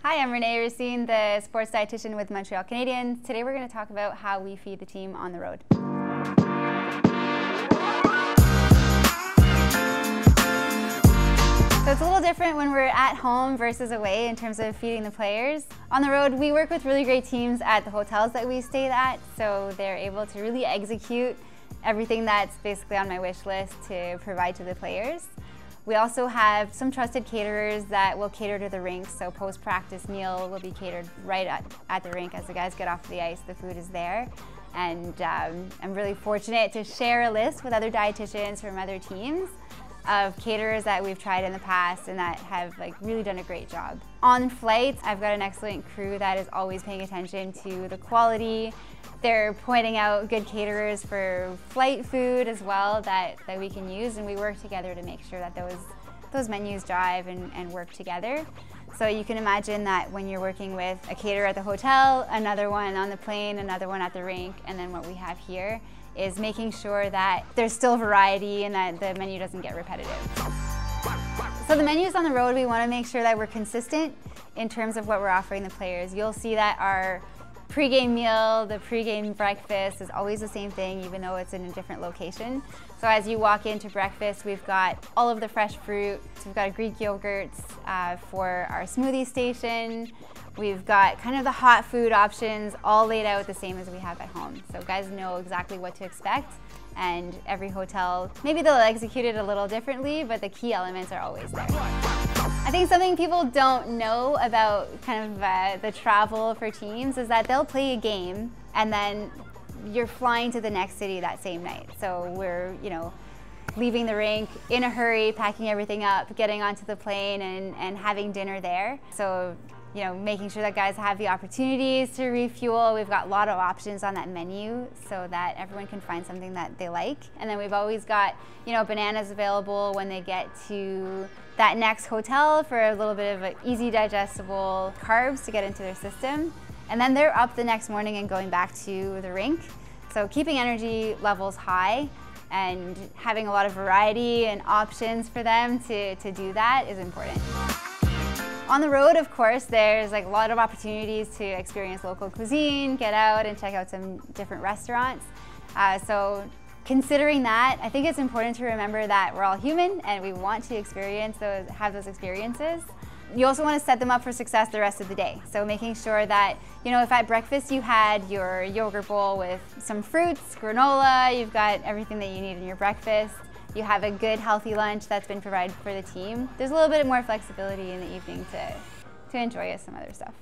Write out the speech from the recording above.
Hi, I'm Renee Racine, the sports dietitian with Montreal Canadiens. Today we're going to talk about how we feed the team on the road. So it's a little different when we're at home versus away in terms of feeding the players. On the road, we work with really great teams at the hotels that we stayed at, so they're able to really execute everything that's basically on my wish list to provide to the players. We also have some trusted caterers that will cater to the rink, so post-practice meal will be catered right at the rink. As the guys get off the ice, the food is there. And I'm really fortunate to share a list with other dietitians from other teams of caterers that we've tried in the past and that have really done a great job. On flights, I've got an excellent crew that is always paying attention to the quality. They're pointing out good caterers for flight food as well that we can use, and we work together to make sure that those menus drive and work together. So you can imagine that when you're working with a caterer at the hotel, another one on the plane, another one at the rink, and then what we have here is making sure that there's still variety and that the menu doesn't get repetitive. So the menus on the road, we want to make sure that we're consistent in terms of what we're offering the players. You'll see that our pre-game meal, the pre-game breakfast is always the same thing, even though it's in a different location. So as you walk into breakfast, we've got all of the fresh fruit. So we've got Greek yogurts for our smoothie station. We've got kind of the hot food options all laid out the same as we have at home. So guys know exactly what to expect, and every hotel, maybe they'll execute it a little differently, but the key elements are always there. I think something people don't know about kind of the travel for teams is that they'll play a game and then you're flying to the next city that same night. So we're, leaving the rink in a hurry, packing everything up, getting onto the plane and having dinner there. So, making sure that guys have the opportunities to refuel. We've got a lot of options on that menu so that everyone can find something that they like. And then we've always got, bananas available when they get to that next hotel for a little bit of easy digestible carbs to get into their system. And then they're up the next morning and going back to the rink. So keeping energy levels high and having a lot of variety and options for them to do that is important. On the road, of course, there's a lot of opportunities to experience local cuisine, get out and check out some different restaurants. So considering that, I think it's important to remember that we're all human and we want to have those experiences. You also want to set them up for success the rest of the day. So making sure that, if at breakfast you had your yogurt bowl with some fruits, granola, you've got everything that you need in your breakfast, you have a good healthy lunch that's been provided for the team, there's a little bit more flexibility in the evening to enjoy some other stuff.